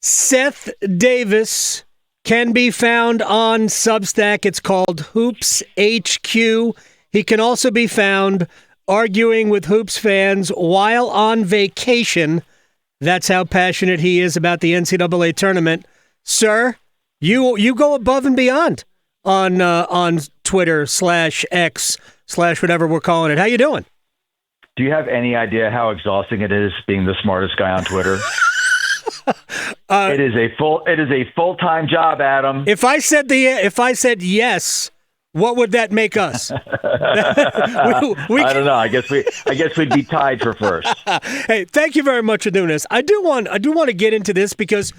Seth Davis can be found on Substack. It's called Hoops HQ. He can also be found arguing with Hoops fans while on vacation. That's how passionate he is about the NCAA tournament. Sir, you go above and beyond on Twitter /X/ whatever we're calling it. How you doing? Do you have any idea how exhausting it is being the smartest guy on Twitter? It is a full-time job, Adam. If I said yes, what would that make us? I don't know. I guess we'd be tied for first. Hey, thank you very much for doing this. I do want to get into this because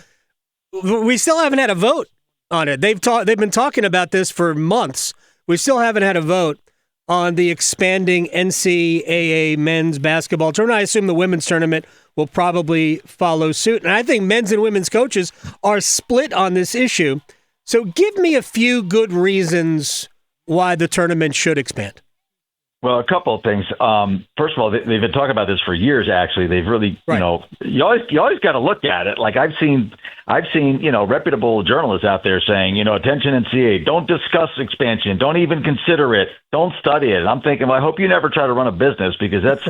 we still haven't had a vote on it. They've been talking about this for months. We still haven't had a vote on the expanding NCAA men's basketball tournament. I assume the women's tournament will probably follow suit. And I think men's and women's coaches are split on this issue. So give me a few good reasons why the tournament should expand. Well, a couple of things. First of all, they've been talking about this for years. Actually, they've really, right. You always got to look at it. Like I've seen, reputable journalists out there saying, attention NCAA, don't discuss expansion, don't even consider it, don't study it. And I'm thinking, well, I hope you never try to run a business because that's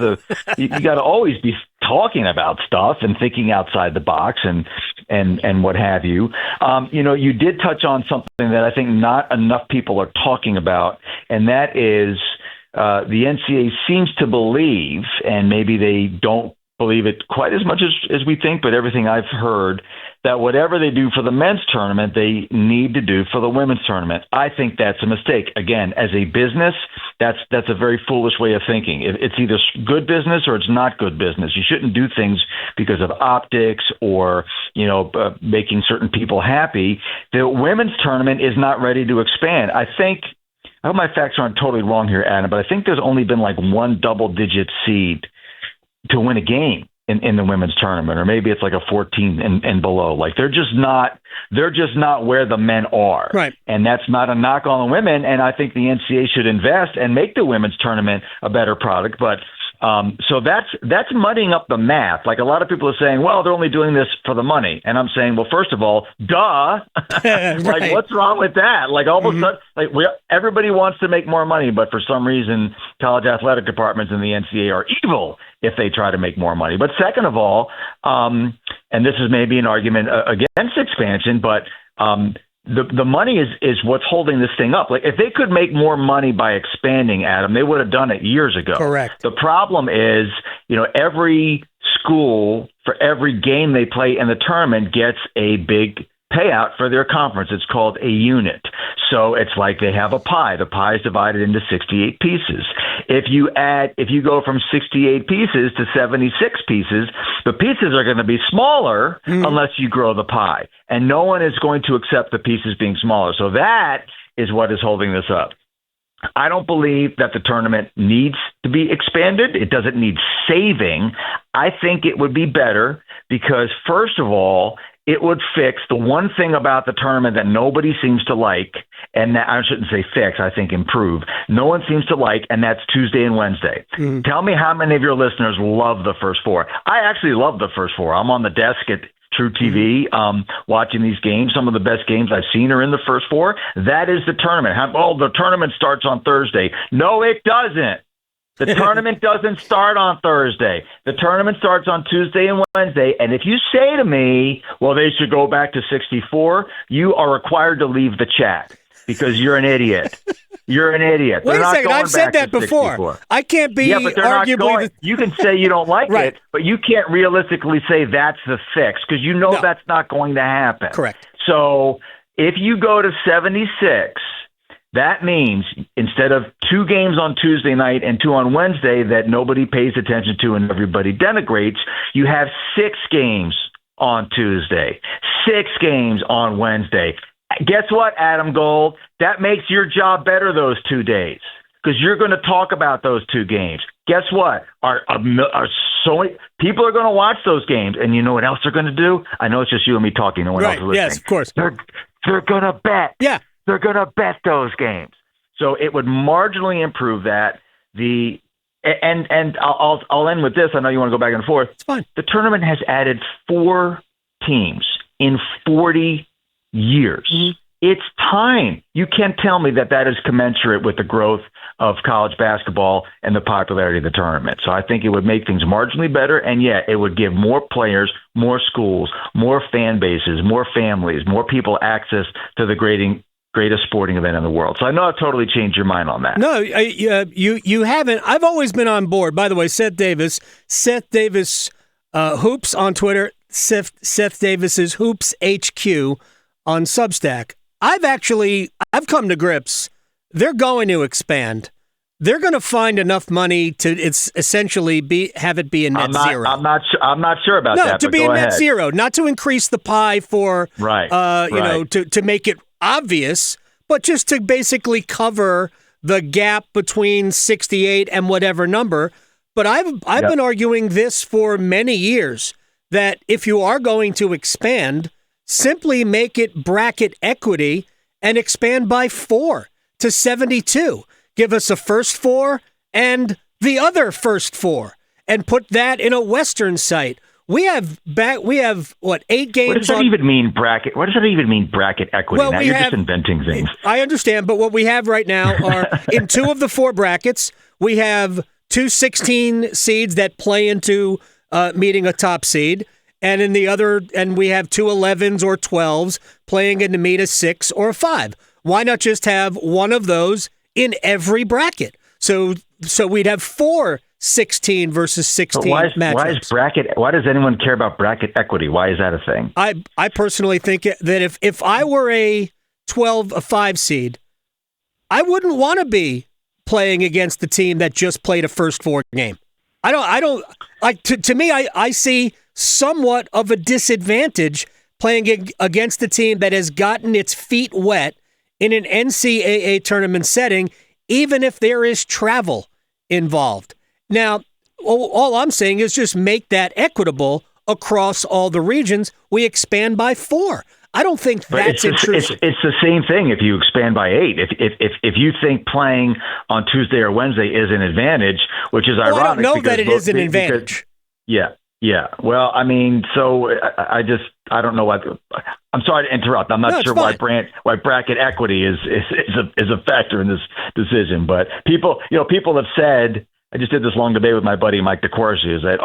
you got to always be talking about stuff and thinking outside the box and what have you. You did touch on something that I think not enough people are talking about, and that is. The NCAA seems to believe, and maybe they don't believe it quite as much as we think, but everything I've heard, that whatever they do for the men's tournament, they need to do for the women's tournament. I think that's a mistake. Again, as a business, that's a very foolish way of thinking. It's either good business or it's not good business. You shouldn't do things because of optics or, making certain people happy. The women's tournament is not ready to expand. I hope my facts aren't totally wrong here, Adam, but I think there's only been like one double-digit seed to win a game in the women's tournament, or maybe it's like a 14 and below. Like they're just not where the men are, right? And that's not a knock on the women. And I think the NCAA should invest and make the women's tournament a better product. But so that's muddying up the math. Like a lot of people are saying, well, they're only doing this for the money. And I'm saying, well, first of all, duh. Right. Like, what's wrong with that? Like, all of a sudden, everybody wants to make more money, but for some reason, college athletic departments in the NCAA are evil if they try to make more money. But second of all, and this is maybe an argument against expansion, but the money is what's holding this thing up. Like if they could make more money by expanding, Adam, they would have done it years ago. Correct. The problem is, every school for every game they play in the tournament gets a big payout for their conference. It's called a unit. So it's like they have a pie. The pie is divided into 68 pieces. If you go from 68 pieces to 76 pieces, the pieces are going to be smaller unless you grow the pie. And no one is going to accept the pieces being smaller. So that is what is holding this up. I don't believe that the tournament needs to be expanded. It doesn't need saving. I think it would be better because, first of all, it would fix the one thing about the tournament that nobody seems to like, and that, I shouldn't say fix, I think improve. No one seems to like, and that's Tuesday and Wednesday. Tell me how many of your listeners love the first four. I actually love the first four. I'm on the desk at True TV watching these games. Some of the best games I've seen are in the first four. That is the tournament. The tournament starts on Thursday. No, it doesn't. The tournament doesn't start on Thursday. The tournament starts on Tuesday and Wednesday. And if you say to me, well, they should go back to 64, you are required to leave the chat because you're an idiot. You're an idiot. Wait a second. I've said that before. 64. I can't be arguably. You can say you don't like right. it, but you can't realistically say that's the fix because no, that's not going to happen. Correct. So if you go to 76, that means instead of 2 games on Tuesday night and 2 on Wednesday that nobody pays attention to and everybody denigrates, you have 6 games on Tuesday, 6 games on Wednesday. Guess what, Adam Gold? That makes your job better those 2 days because you're going to talk about those 2 games. Guess what? People are going to watch those games, and you know what else they're going to do? I know it's just you and me talking. No one else is listening. Yes, of course. They're going to bet. Yeah. They're going to bet those games. So it would marginally improve that. I'll end with this. I know you want to go back and forth. It's fine. The tournament has added 4 teams in 40 years. Mm-hmm. It's time. You can't tell me that is commensurate with the growth of college basketball and the popularity of the tournament. So I think it would make things marginally better, and yet it would give more players, more schools, more fan bases, more families, more people access to the greatest sporting event in the world. So I know I've totally changed your mind on that. No, you haven't. I've always been on board. By the way, Seth Davis Hoops on Twitter, Seth Davis's Hoops HQ on Substack. I've come to grips. They're going to expand. They're going to find enough money to essentially have it be a net zero. I'm not sure about that. No, to be a net zero, not to increase the pie for to make it obvious, but just to basically cover the gap between 68 and whatever number. But I've been arguing this for many years, that if you are going to expand, simply make it bracket equity and expand by 4 to 72. Give us a first 4 and the other first 4, and put that in a Western site. We have 8 games. What does that even mean, bracket? What does that even mean, bracket equity? Well, now you're just inventing things. I understand, but what we have right now are in 2 of the 4 brackets, we have 2 16 seeds that play into meeting a top seed, and in the other, and we have 2 11s or 12s playing in to meet a 6 or a 5. Why not just have one of those in every bracket? So we'd have 4 16 versus 16 matchups. Why does anyone care about bracket equity? Why is that a thing? I personally think that if I were a 5 seed, I wouldn't want to be playing against the team that just played a first 4 game. I don't like to me, I see somewhat of a disadvantage playing against the team that has gotten its feet wet in an NCAA tournament setting, even if there is travel involved. Now, all I'm saying is just make that equitable across all the regions. We expand by 4. I don't think that's intrusive. It's the same thing if you expand by 8. If you think playing on Tuesday or Wednesday is an advantage, which is ironic. I don't know that it is an advantage. Yeah. Well, I mean, so I don't know what. I'm sorry to interrupt. I'm not sure why bracket equity is a factor in this decision. But people have said. I just did this long debate with my buddy Mike DeCourcy. Is that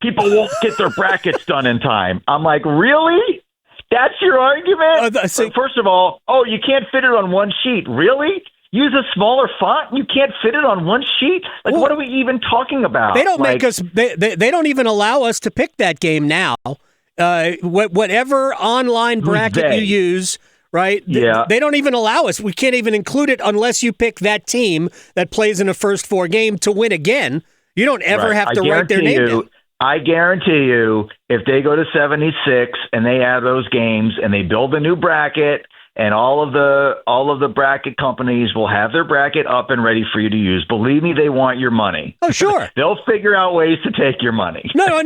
people won't get their brackets done in time? I'm like, really? That's your argument? First of all, you can't fit it on one sheet. Really? Use a smaller font? You can't fit it on one sheet? What are we even talking about? They don't make us. They don't even allow us to pick that game now. Whatever online bracket you use, right? Yeah. They don't even allow us. We can't even include it unless you pick that team that plays in a first 4 game to win again. You don't ever have to write their name down. I guarantee you, if they go to 76 and they add those games and they build a new bracket, and all of the bracket companies will have their bracket up and ready for you to use. Believe me, they want your money. Oh, sure. They'll figure out ways to take your money. No.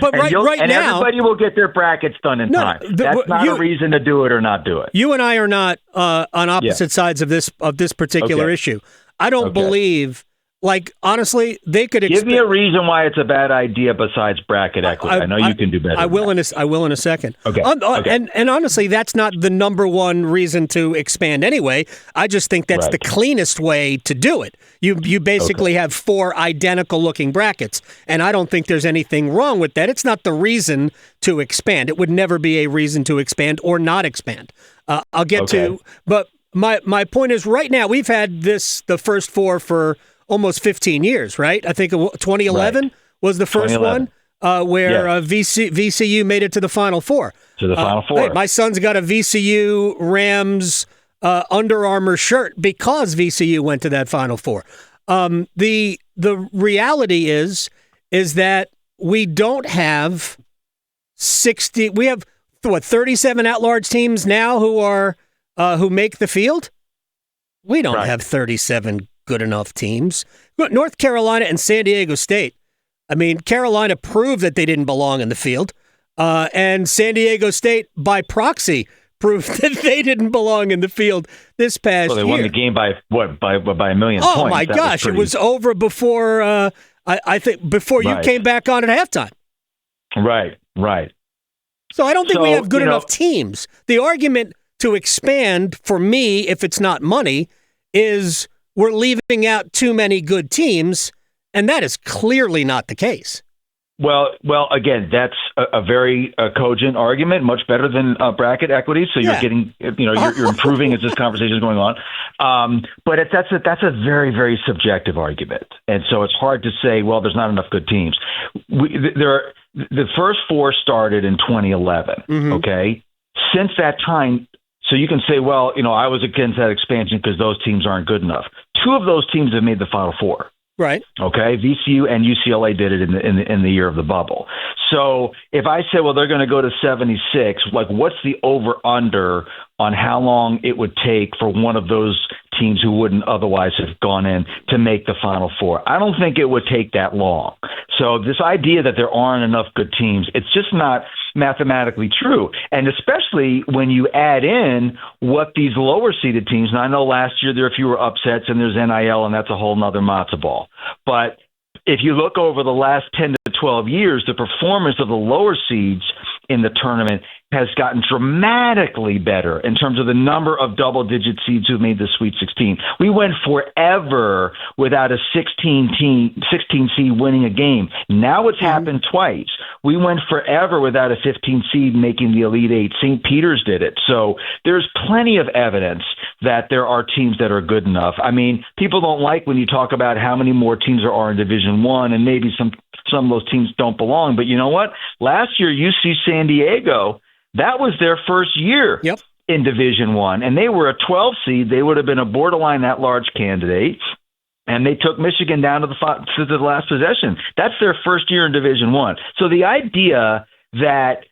But right now, everybody will get their brackets done in time. That's not a reason to do it or not do it. You and I are not on opposite sides of this particular issue. I don't believe. Honestly, they could give me a reason why it's a bad idea besides bracket equity. I know you can do better. I will in a second. Okay. And honestly, that's not the number one reason to expand anyway. I just think that's the cleanest way to do it. You basically have 4 identical looking brackets, and I don't think there's anything wrong with that. It's not the reason to expand. It would never be a reason to expand or not expand. I'll get to, but my point is, right now we've had the first 4 for almost 15 years, right? I think 2011 was the first one where VCU made it to the Final Four. Hey, my son's got a VCU Rams Under Armour shirt because VCU went to that Final Four. The reality is that we don't have 60. We have 37 at-large teams now who make the field. We don't have 37 good enough teams. North Carolina and San Diego State. I mean, Carolina proved that they didn't belong in the field, and San Diego State, by proxy, proved that they didn't belong in the field this past year. They won the game by a million points. Oh my gosh, it was over before. I think before you came back on at halftime. Right. So I don't think we have good enough teams. The argument to expand, for me, if it's not money, is we're leaving out too many good teams, and that is clearly not the case. Well, again, that's a very cogent argument, much better than bracket equity. So you're getting, you're improving as this conversation is going on. But that's a very, very subjective argument, and so it's hard to say, well, there's not enough good teams. The first four started in 2011. Mm-hmm. Okay, since that time, so you can say, well, I was against that expansion because those teams aren't good enough. Two of those teams have made the Final Four. Right. Okay. VCU and UCLA did it in the year of the bubble. So if I say, well, they're going to go to 76, like what's the over under on how long it would take for one of those teams who wouldn't otherwise have gone in to make the Final Four? I don't think it would take that long. So this idea that there aren't enough good teams, it's just not mathematically true. And especially when you add in what these lower seeded teams, and I know last year there were fewer upsets and there's NIL and that's a whole nother matzo ball. But if you look over the last 10 to 12 years, the performance of the lower seeds in the tournament has gotten dramatically better in terms of the number of double-digit seeds who made the Sweet 16. We went forever without a 16 seed winning a game. Now it's happened twice. We went forever without a 15 seed making the Elite Eight. St. Peter's did it. So there's plenty of evidence that there are teams that are good enough. I mean, people don't like when you talk about how many more teams there are in Division I, and maybe some of those teams don't belong. But you know what? Last year, UC San Diego, that was their first year in Division I, and they were a 12 seed. They would have been a borderline at-large candidate, and they took Michigan down to the last possession. That's their first year in Division I. So the idea that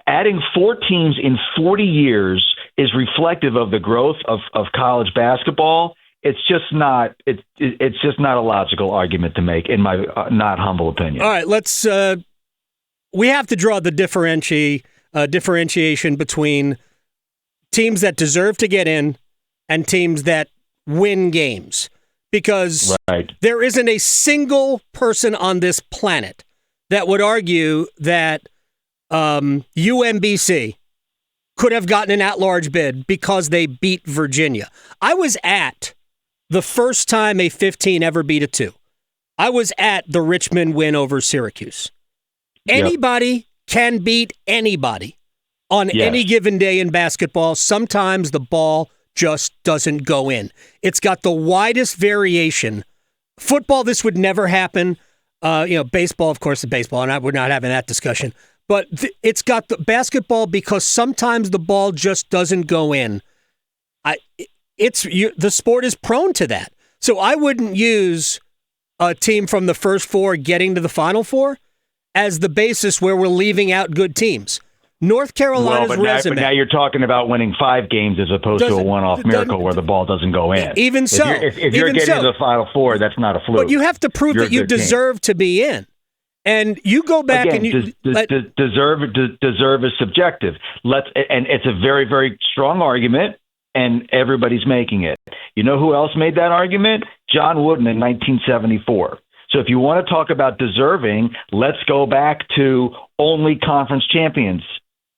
adding 4 teams in 40 years is reflective of the growth of college basketball, it's just not a logical argument to make, in my not humble opinion. All right, let's. We have to draw the differentiation between teams that deserve to get in and teams that win games, because there isn't a single person on this planet that would argue that UMBC could have gotten an at-large bid because they beat Virginia. I was at the first time a 15 ever beat a 2. I was at the Richmond win over Syracuse. Anybody can beat anybody on any given day in basketball. Sometimes the ball just doesn't go in. It's got the widest variation. Football, this would never happen. Baseball, of course, the baseball, and we're not having that discussion. But it's got the basketball because sometimes the ball just doesn't go in. The sport is prone to that. So I wouldn't use a team from the first 4 getting to the Final Four as the basis where we're leaving out good teams. North Carolina's resume. But now you're talking about winning 5 games as opposed to a one-off miracle where the ball doesn't go in. Even so. If you're getting to the Final Four, that's not a fluke. But you have to prove that you deserve to be in. And you go back deserve is subjective. And it's a very, very strong argument, and everybody's making it. You know who else made that argument? John Wooden in 1974. So if you want to talk about deserving, let's go back to only conference champions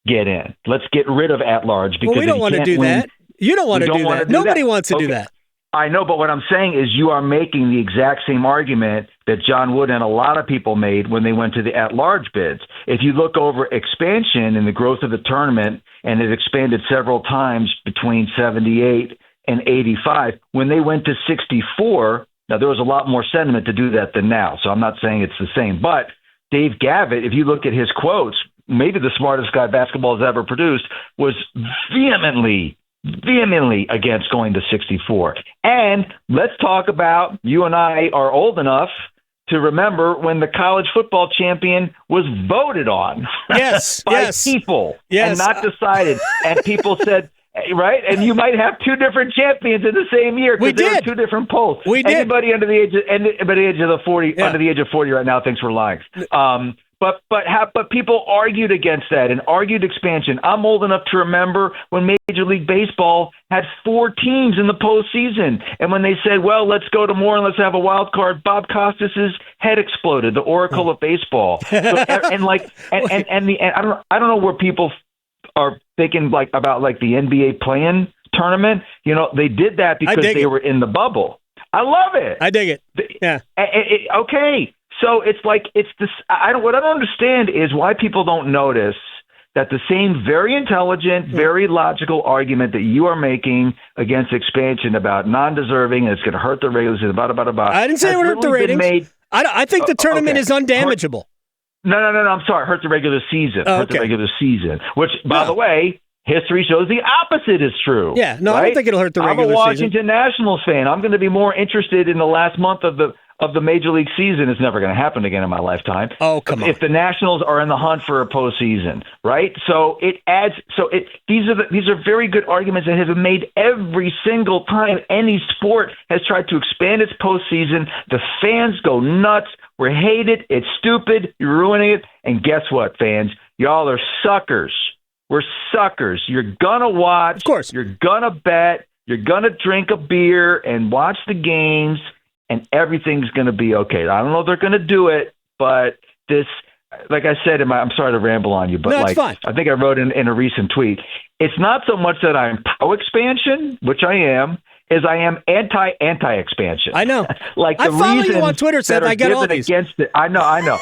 get in. Let's get rid of at-large. Because we don't want to do that. You don't want to do that. Nobody wants to do that. I know, but what I'm saying is you are making the exact same argument that John Wood and a lot of people made when they went to the at-large bids. If you look over expansion and the growth of the tournament, and it expanded several times between 78 and 85, when they went to 64, now, there was a lot more sentiment to do that than now, so I'm not saying it's the same. But Dave Gavitt, if you look at his quotes, maybe the smartest guy basketball has ever produced, was vehemently against going to 64. And let's talk about, you and I are old enough to remember when the college football champion was voted on by people and not decided. And people said, right? And you might have 2 different champions in the same year because there were 2 different polls. We did. Anybody under the age of 40 right now thinks we're lying. But people argued against that and argued expansion. I'm old enough to remember when Major League Baseball had 4 teams in the postseason, and when they said, "Well, let's go to more and let's have a wild card," Bob Costas's head exploded. The oracle of baseball. So, I don't know where people are thinking about the NBA play-in tournament. They did that because they were in the bubble. I love it. I dig it. Yeah. Okay. So it's this. What I don't understand is why people don't notice that the same very intelligent, very logical argument that you are making against expansion about non-deserving and it's going to hurt the ratings and blah. I didn't say it would hurt the ratings. I think the tournament is undamageable. No. I'm sorry. Hurt the regular season. Oh, hurt the regular season. Which, by the way, history shows the opposite is true. Yeah. No, right? I don't think it'll hurt the regular season. I'm a Washington Nationals fan. I'm going to be more interested in the last month of the Major League season. It's never going to happen again in my lifetime. Oh, come on. If the Nationals are in the hunt for a postseason, right? So it adds. These are very good arguments that have been made every single time any sport has tried to expand its postseason. The fans go nuts. We hate it. It's stupid. You're ruining it. And guess what, fans? Y'all are suckers. We're suckers. You're gonna watch. Of course. You're gonna bet. You're gonna drink a beer and watch the games. And everything's going to be okay. I don't know if they're going to do it, but this, like I said, I'm sorry to ramble on you, but no, it's fine. I think I wrote in a recent tweet, it's not so much that I'm pro-expansion, which I am, as I am anti-expansion. I know. I follow you on Twitter, Seth. I get all these. Against it. I know.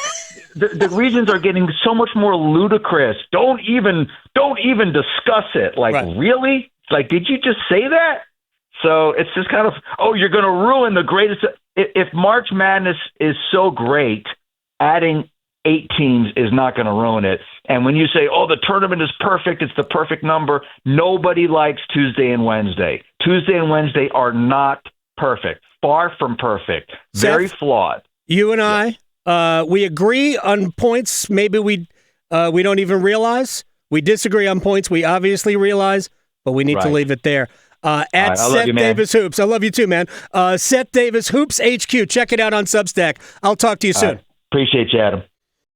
The reasons are getting so much more ludicrous. Don't even discuss it. Really? Did you just say that? So it's just kind of, you're going to ruin the greatest. If March Madness is so great, adding 8 teams is not going to ruin it. And when you say, the tournament is perfect, it's the perfect number, nobody likes Tuesday and Wednesday. Tuesday and Wednesday are not perfect. Far from perfect. Very Seth, flawed. You and I, we agree on points maybe we don't even realize. We disagree on points we obviously realize, but we need to leave it there. At Seth Davis Hoops. I love you too, man. Seth Davis Hoops HQ. Check it out on Substack. I'll talk to you soon. Appreciate you, Adam.